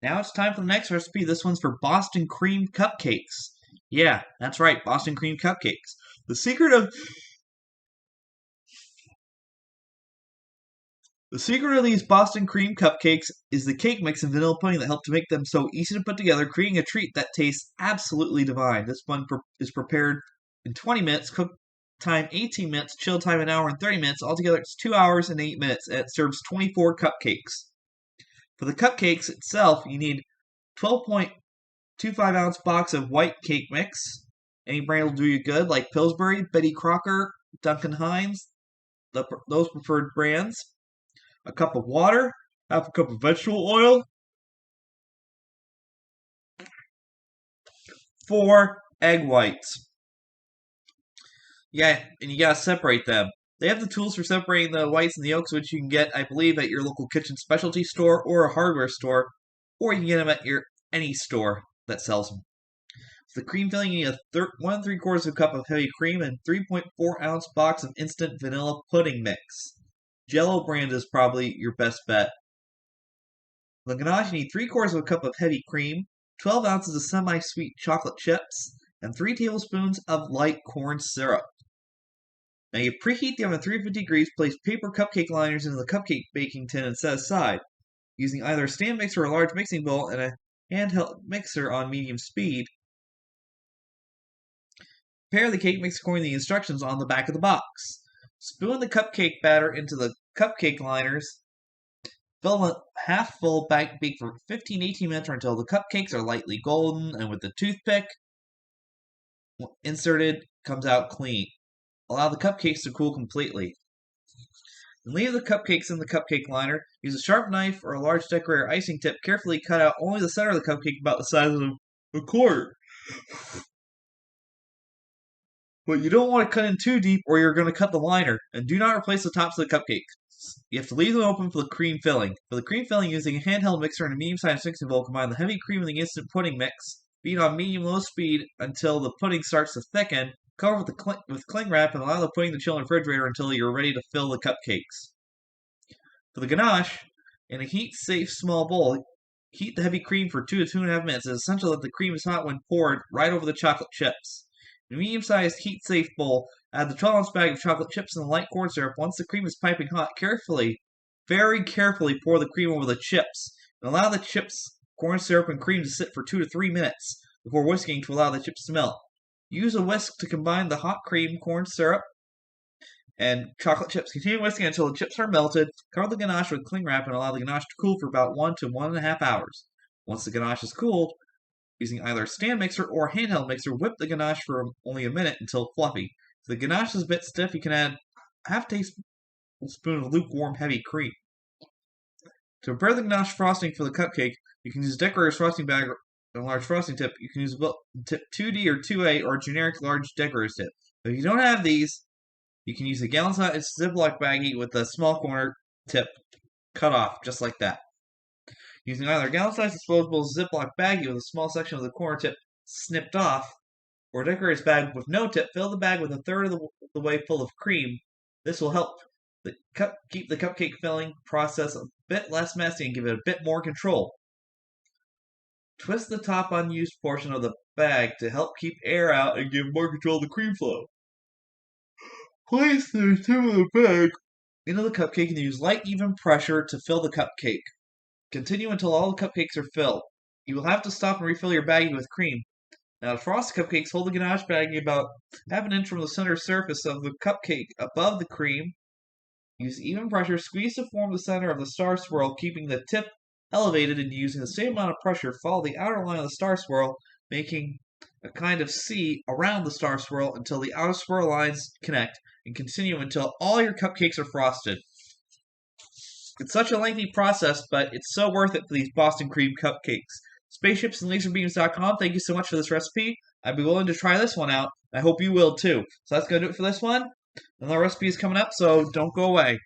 Now it's time for the next recipe. This one's for Boston cream cupcakes. Yeah, that's right, Boston cream cupcakes. The secret of the secret of these Boston cream cupcakes is the cake mix and vanilla pudding that help to make them so easy to put together, creating a treat that tastes absolutely divine. This one is prepared in 20 minutes, cook time 18 minutes, chill time an hour and 30 minutes. Altogether, it's 2 hours and 8 minutes, and it serves 24 cupcakes. For the cupcakes itself, you need 12.25-ounce box of white cake mix. Any brand will do you good, like Pillsbury, Betty Crocker, Duncan Hines, those preferred brands. A cup of water, half a cup of vegetable oil, 4 egg whites. Yeah, and you gotta separate them. They have the tools for separating the whites and the yolks, which you can get, I believe, at your local kitchen specialty store or a hardware store, or you can get them at any store that sells them. For the cream filling, you need a 1 3/4 cup of heavy cream and 3.4-ounce box of instant vanilla pudding mix. Jello brand is probably your best bet. For the ganache, you need 3/4 cup of heavy cream, 12 ounces of semi-sweet chocolate chips, and 3 tablespoons of light corn syrup. Now you preheat the oven at 350 degrees, place paper cupcake liners into the cupcake baking tin and set aside. Using either a stand mixer or a large mixing bowl and a handheld mixer on medium speed, prepare the cake mix according to the instructions on the back of the box. Spoon the cupcake batter into the cupcake liners. Fill them half full, bake for 15-18 minutes or until the cupcakes are lightly golden and with the toothpick inserted comes out clean. Allow the cupcakes to cool completely. And leave the cupcakes in the cupcake liner. Use a sharp knife or a large decorator icing tip. Carefully cut out only the center of the cupcake about the size of a quarter. But you don't want to cut in too deep or you're going to cut the liner. And do not replace the tops of the cupcakes. You have to leave them open for the cream filling. For the cream filling, using a handheld mixer and a medium-sized mixing bowl, combine the heavy cream with the instant pudding mix. Beat on medium-low speed until the pudding starts to thicken. Cover with cling wrap and allow the pudding to chill in the refrigerator until you're ready to fill the cupcakes. For the ganache, in a heat-safe small bowl, heat the heavy cream for 2 to 2.5 minutes. It is essential that the cream is hot when poured right over the chocolate chips. In a medium-sized heat-safe bowl, add the 12-ounce bag of chocolate chips and the light corn syrup. Once the cream is piping hot, very carefully pour the cream over the chips and allow the chips, corn syrup, and cream to sit for 2 to 3 minutes before whisking to allow the chips to melt. Use a whisk to combine the hot cream, corn syrup, and chocolate chips. Continue whisking until the chips are melted. Cover the ganache with cling wrap and allow the ganache to cool for about 1 to 1.5 hours. Once the ganache is cooled, using either a stand mixer or a handheld mixer, whip the ganache for only a minute until fluffy. If the ganache is a bit stiff, you can add half a tablespoon of lukewarm heavy cream. To prepare the ganache frosting for the cupcake, you can use a decorator's frosting bag and a large frosting tip. You can use a tip 2D or 2A or a generic large decorator's tip. If you don't have these, you can use a gallon-sized Ziploc baggie with a small corner tip cut off, just like that. Using either a gallon-sized disposable Ziploc baggie with a small section of the corner tip snipped off, or a decorator's bag with no tip, fill the bag with a third of the way full of cream. This will help keep the cupcake filling process a bit less messy and give it a bit more control. Twist the top unused portion of the bag to help keep air out and give more control to the cream flow. Place the tip of the bag into the cupcake and use light, even pressure to fill the cupcake. Continue until all the cupcakes are filled. You will have to stop and refill your baggie with cream. Now to frost the cupcakes, hold the ganache baggie about half an inch from the center surface of the cupcake above the cream. Use even pressure, squeeze to form the center of the star swirl, keeping the tip elevated, and using the same amount of pressure, follow the outer line of the star swirl, making a kind of C around the star swirl until the outer swirl lines connect, and continue until all your cupcakes are frosted. It's such a lengthy process, but it's so worth it for these Boston cream cupcakes. Spaceships and laserbeams.com, thank you so much for this recipe. I'd be willing to try this one out. I hope you will too. So that's going to do it for this one. Another recipe is coming up, so don't go away.